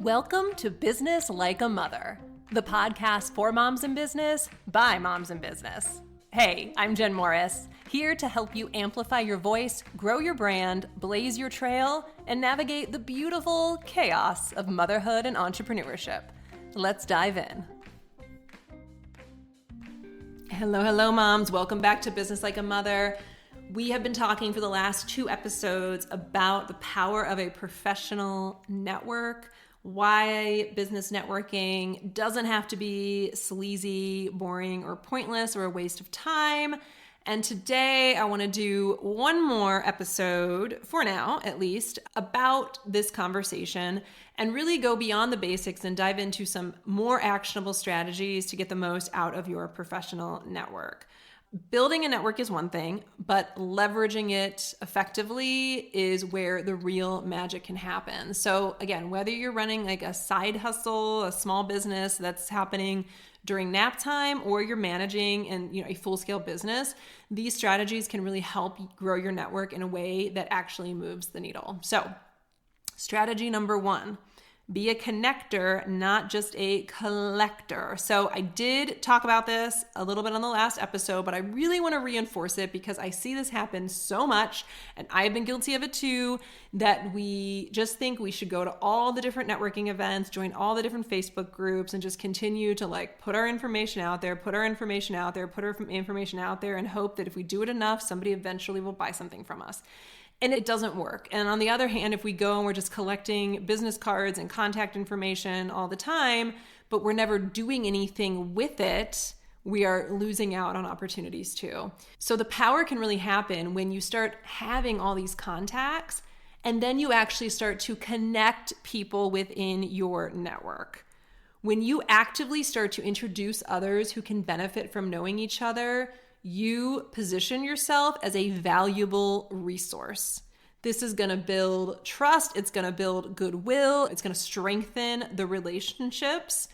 Welcome to Business Like a Mother, the podcast for moms in business by moms in business. Hey, I'm Jen Morris, here to help you amplify your voice, grow your brand, blaze your trail, and navigate the beautiful chaos of motherhood and entrepreneurship. Let's dive in. Hello, moms. Welcome back to Business Like a Mother. We have been talking for the last 2 episodes about the power of a professional network, why business networking doesn't have to be sleazy, boring, or pointless, or a waste of time. And today I want to do one more episode, for now at least, about this conversation and really go beyond the basics and dive into some more actionable strategies to get the most out of your professional network. Building a network is one thing, but leveraging it effectively is where the real magic can happen. So again, whether you're running like a side hustle, a small business that's happening during nap time, or you're managing a full-scale business, these strategies can really help grow your network in a way that actually moves the needle. So, strategy number 1. Be a connector, not just a collector. So I did talk about this a little bit on the last episode, but I really want to reinforce it because I see this happen so much, and I've been guilty of it too, that we just think we should go to all the different networking events, join all the different Facebook groups, and just continue to put our information out there, and hope that if we do it enough, somebody eventually will buy something from us. And it doesn't work. And on the other hand, if we go and we're just collecting business cards and contact information all the time, but we're never doing anything with it, we are losing out on opportunities too. So the power can really happen when you start having all these contacts, and then you actually start to connect people within your network. When you actively start to introduce others who can benefit from knowing each other, you position yourself as a valuable resource. This is going to build trust. It's going to build goodwill. It's going to strengthen the relationships.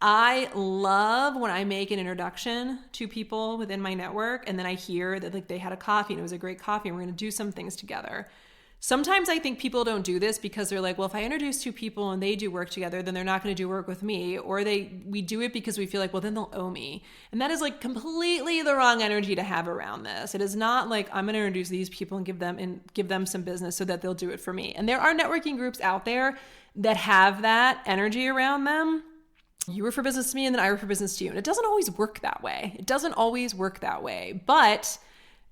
I love when I make an introduction to people within my network and then I hear that they had a coffee and it was a great coffee and we're going to do some things together. Sometimes I think people don't do this because they're like, well, if I introduce 2 people and they do work together, then they're not going to do work with me. Or we do it because we feel like, well, then they'll owe me. And that is completely the wrong energy to have around this. It is not like I'm going to introduce these people and give them some business so that they'll do it for me. And there are networking groups out there that have that energy around them. You refer business to me and then I refer business to you. And it doesn't always work that way. But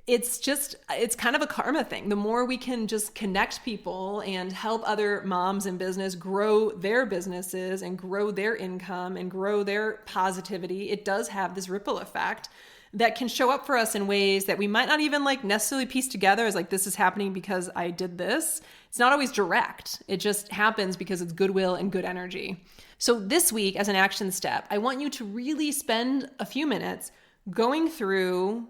it's kind of a karma thing. The more we can just connect people and help other moms in business grow their businesses and grow their income and grow their positivity, it does have this ripple effect that can show up for us in ways that we might not even necessarily piece together as this is happening because I did this. It's not always direct. It just happens because it's goodwill and good energy. So this week, as an action step, I want you to really spend a few minutes going through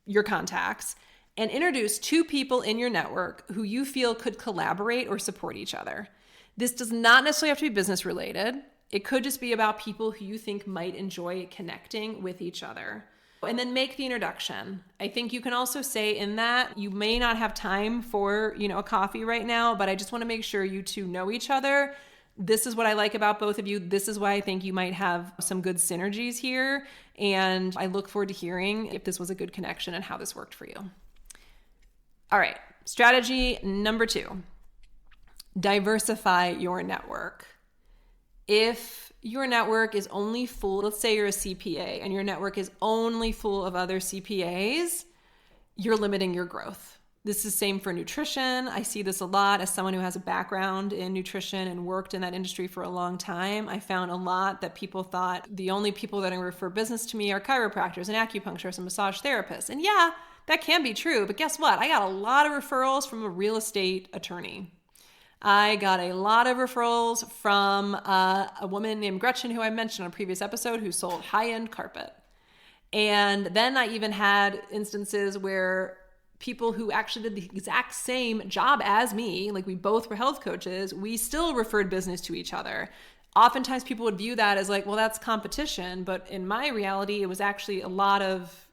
your contacts and introduce 2 people in your network who you feel could collaborate or support each other. This does not necessarily have to be business related. It could just be about people who you think might enjoy connecting with each other. And then make the introduction. I think you can also say in that you may not have time for, a coffee right now, but I just want to make sure you 2 know each other. This is what I like about both of you. This is why I think you might have some good synergies here. And I look forward to hearing if this was a good connection and how this worked for you. All right, strategy number 2, diversify your network. If your network is only full, let's say you're a CPA and your network is only full of other CPAs, you're limiting your growth. This is same for nutrition. I see this a lot as someone who has a background in nutrition and worked in that industry for a long time. I found a lot that people thought the only people that refer business to me are chiropractors and acupuncturists and massage therapists. And yeah, that can be true. But guess what? I got a lot of referrals from a real estate attorney. I got a lot of referrals from a woman named Gretchen, who I mentioned on a previous episode, who sold high-end carpet. And then I even had instances where people who actually did the exact same job as me, we both were health coaches, we still referred business to each other. Oftentimes people would view that as well, that's competition. But in my reality, it was actually a lot of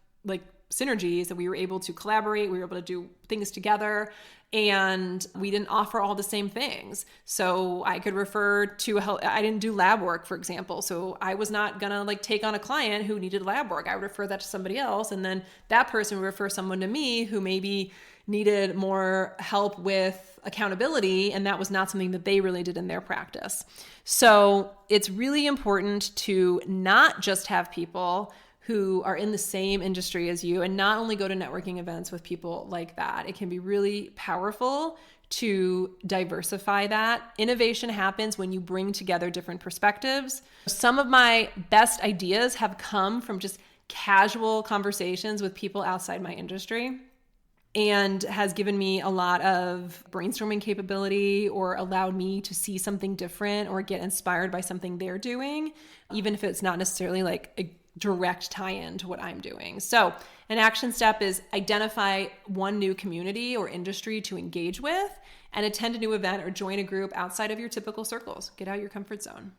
synergies, that we were able to collaborate, we were able to do things together, and we didn't offer all the same things. So I could refer to I didn't do lab work, for example. So I was not gonna like take on a client who needed lab work. I would refer that to somebody else, and then that person would refer someone to me who maybe needed more help with accountability, and that was not something that they really did in their practice. So it's really important to not just have people who are in the same industry as you, and not only go to networking events with people like that. It can be really powerful to diversify that. Innovation happens when you bring together different perspectives. Some of my best ideas have come from just casual conversations with people outside my industry, and has given me a lot of brainstorming capability, or allowed me to see something different or get inspired by something they're doing, even if it's not necessarily like a direct tie-in to what I'm doing. So an action step is identify one new community or industry to engage with, and attend a new event or join a group outside of your typical circles. Get out of your comfort zone.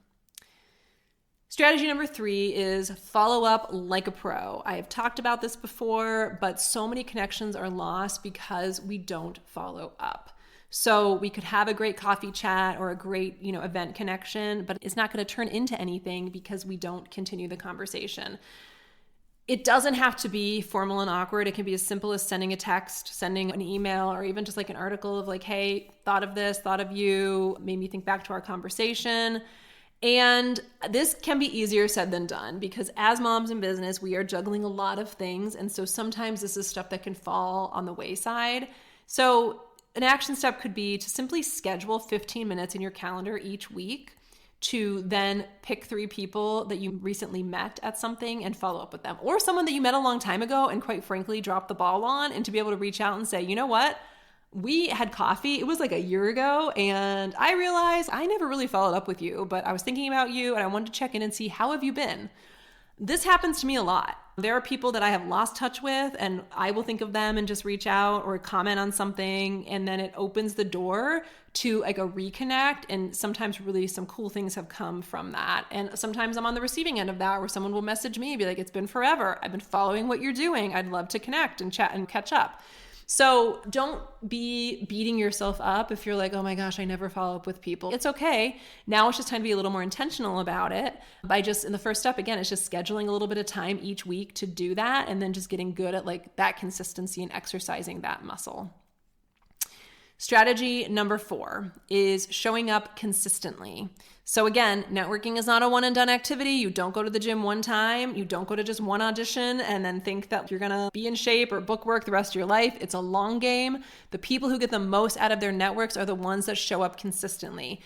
Strategy number 3 is follow up like a pro. I have talked about this before, but so many connections are lost because we don't follow up. So we could have a great coffee chat or a great, event connection, but it's not going to turn into anything because we don't continue the conversation. It doesn't have to be formal and awkward. It can be as simple as sending a text, sending an email, or even just like an article of like, hey, thought of this, thought of you, made me think back to our conversation. And this can be easier said than done, because as moms in business, we are juggling a lot of things. And so sometimes this is stuff that can fall on the wayside. So an action step could be to simply schedule 15 minutes in your calendar each week to then pick 3 people that you recently met at something and follow up with them, or someone that you met a long time ago and quite frankly dropped the ball on, and to be able to reach out and say, you know what? We had coffee, it was like a year ago, and I realized I never really followed up with you, but I was thinking about you and I wanted to check in and see, how have you been? This happens to me a lot. There are people that I have lost touch with, and I will think of them and just reach out or comment on something, and then it opens the door to like a reconnect, and sometimes really some cool things have come from that. And sometimes I'm on the receiving end of that, where someone will message me and be like, it's been forever, I've been following what you're doing, I'd love to connect and chat and catch up. So don't be beating yourself up if you're like, oh my gosh, I never follow up with people. It's okay. Now it's just time to be a little more intentional about it by just, in the first step, again, it's just scheduling a little bit of time each week to do that, and then just getting good at like that consistency and exercising that muscle. Strategy number 4 is showing up consistently. So again, networking is not a one and done activity. You don't go to the gym one time. You don't go to just one audition and then think that you're going to be in shape or book work the rest of your life. It's a long game. The people who get the most out of their networks are the ones that show up consistently,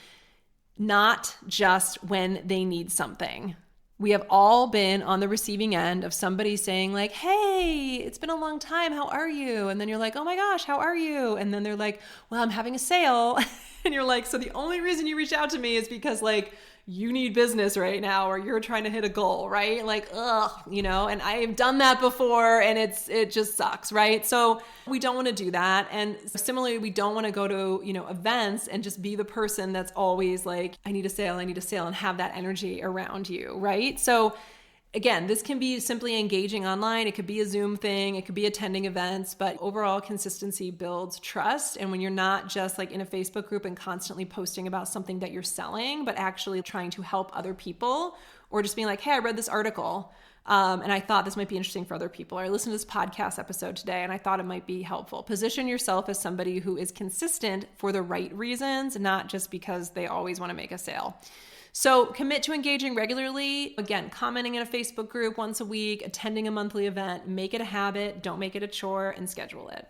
not just when they need something. We have all been on the receiving end of somebody saying like, hey, it's been a long time, how are you? And then you're like, oh my gosh, how are you? And then they're like, well, I'm having a sale. And you're like, so the only reason you reach out to me is because like you need business right now, or you're trying to hit a goal, right? Like, and I have done that before, and it just sucks, right? So we don't want to do that. And similarly, we don't want to go to, events and just be the person that's always like, I need a sale, and have that energy around you, right? So again, this can be simply engaging online. It could be a Zoom thing. It could be attending events, but overall consistency builds trust. And when you're not just like in a Facebook group and constantly posting about something that you're selling, but actually trying to help other people, or just being like, hey, I read this article and I thought this might be interesting for other people. Or I listened to this podcast episode today and I thought it might be helpful. Position yourself as somebody who is consistent for the right reasons, not just because they always want to make a sale. So commit to engaging regularly. Again, commenting in a Facebook group once a week, attending a monthly event, make it a habit, don't make it a chore, and schedule it.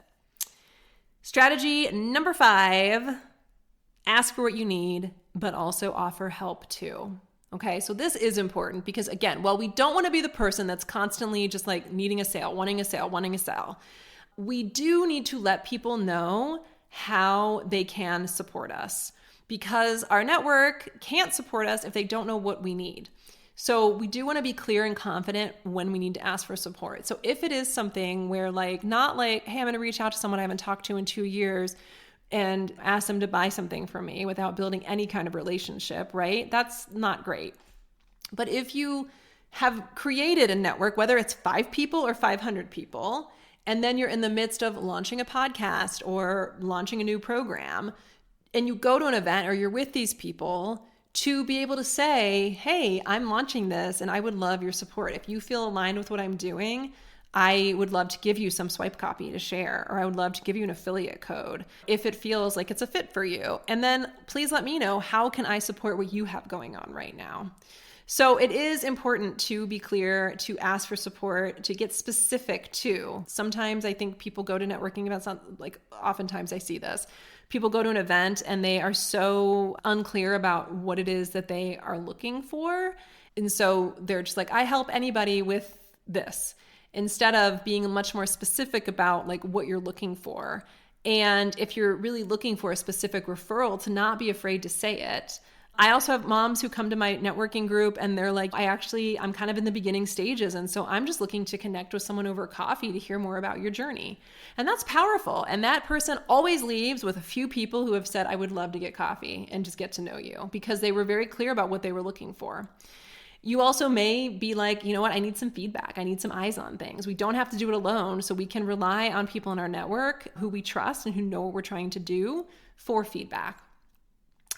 Strategy number 5, ask for what you need, but also offer help too. Okay, so this is important because again, while we don't want to be the person that's constantly just like needing a sale, wanting a sale, we do need to let people know how they can support us, because our network can't support us if they don't know what we need. So we do want to be clear and confident when we need to ask for support. So if it is something where not like, hey, I'm going to reach out to someone I haven't talked to in 2 years and ask them to buy something from me without building any kind of relationship, right? That's not great. But if you have created a network, whether it's 5 people or 500 people, and then you're in the midst of launching a podcast or launching a new program, and you go to an event or you're with these people, to be able to say, hey, I'm launching this and I would love your support. If you feel aligned with what I'm doing, I would love to give you some swipe copy to share, or I would love to give you an affiliate code if it feels like it's a fit for you. And then please let me know, how can I support what you have going on right now? So it is important to be clear, to ask for support, to get specific too. Sometimes I think people go to networking events, like oftentimes I see this. People go to an event and they are so unclear about what it is that they are looking for. And so they're just like, I help anybody with this, instead of being much more specific about like what you're looking for. And if you're really looking for a specific referral, to not be afraid to say it. I also have moms who come to my networking group and they're like, I'm kind of in the beginning stages. And so I'm just looking to connect with someone over coffee to hear more about your journey. And that's powerful. And that person always leaves with a few people who have said, I would love to get coffee and just get to know you, because they were very clear about what they were looking for. You also may be like, you know what, I need some feedback. I need some eyes on things. We don't have to do it alone. So we can rely on people in our network who we trust and who know what we're trying to do for feedback.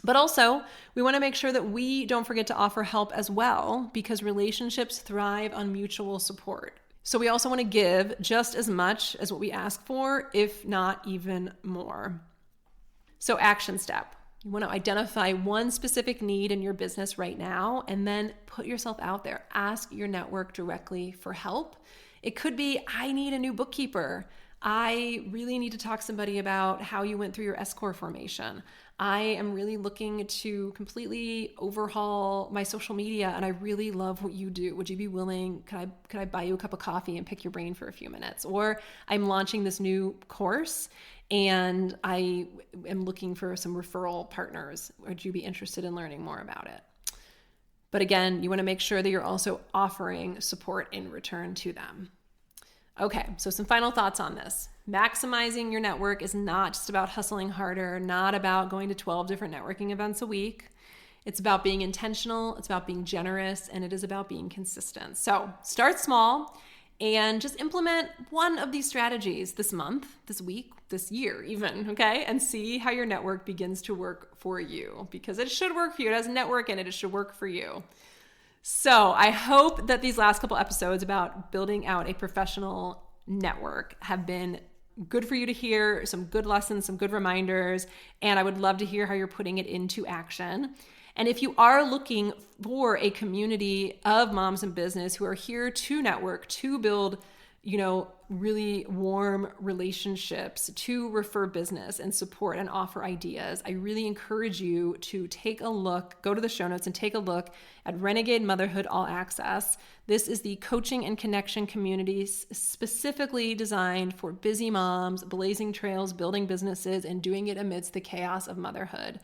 But also, we want to make sure that we don't forget to offer help as well, because relationships thrive on mutual support. So we also want to give just as much as what we ask for, if not even more. So action step. You want to identify one specific need in your business right now, and then put yourself out there. Ask your network directly for help. It could be, I need a new bookkeeper. I really need to talk to somebody about how you went through your S-Corp formation. I am really looking to completely overhaul my social media and I really love what you do. Would you be willing? Could I buy you a cup of coffee and pick your brain for a few minutes? Or I'm launching this new course and I am looking for some referral partners. Would you be interested in learning more about it? But again, you want to make sure that you're also offering support in return to them. Okay, so some final thoughts on this. Maximizing your network is not just about hustling harder, not about going to 12 different networking events a week. It's about being intentional, it's about being generous, and it is about being consistent. So start small and just implement one of these strategies this month, this week, this year even, okay? And see how your network begins to work for you, because it should work for you. It has a network in it, it should work for you. So I hope that these last couple episodes about building out a professional network have been good for you to hear, some good lessons, some good reminders, and I would love to hear how you're putting it into action. And if you are looking for a community of moms in business who are here to network, to build, really warm relationships, to refer business and support and offer ideas, I really encourage you to take a look, go to the show notes and take a look at Renegade Motherhood All Access. This is the coaching and connection community specifically designed for busy moms, blazing trails, building businesses, and doing it amidst the chaos of motherhood.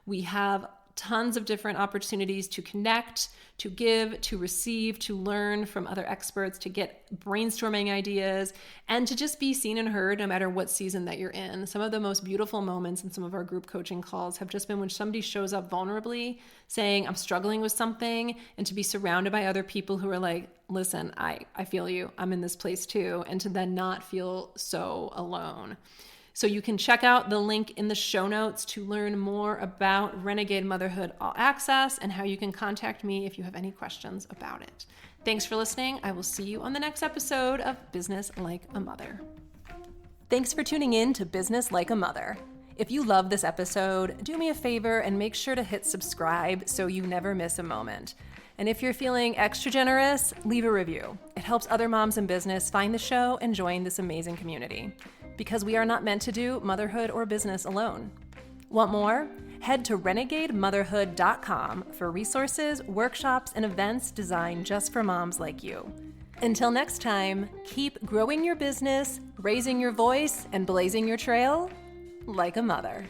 We have tons of different opportunities to connect, to give, to receive, to learn from other experts, to get brainstorming ideas, and to just be seen and heard no matter what season that you're in. Some of the most beautiful moments in some of our group coaching calls have just been when somebody shows up vulnerably saying, I'm struggling with something, and to be surrounded by other people who are like, listen, I feel you, I'm in this place too, and to then not feel so alone. So you can check out the link in the show notes to learn more about Renegade Motherhood All Access and how you can contact me if you have any questions about it. Thanks for listening. I will see you on the next episode of Business Like a Mother. Thanks for tuning in to Business Like a Mother. If you love this episode, do me a favor and make sure to hit subscribe so you never miss a moment. And if you're feeling extra generous, leave a review. It helps other moms in business find the show and join this amazing community. Because we are not meant to do motherhood or business alone. Want more? Head to renegademotherhood.com for resources, workshops, and events designed just for moms like you. Until next time, keep growing your business, raising your voice, and blazing your trail like a mother.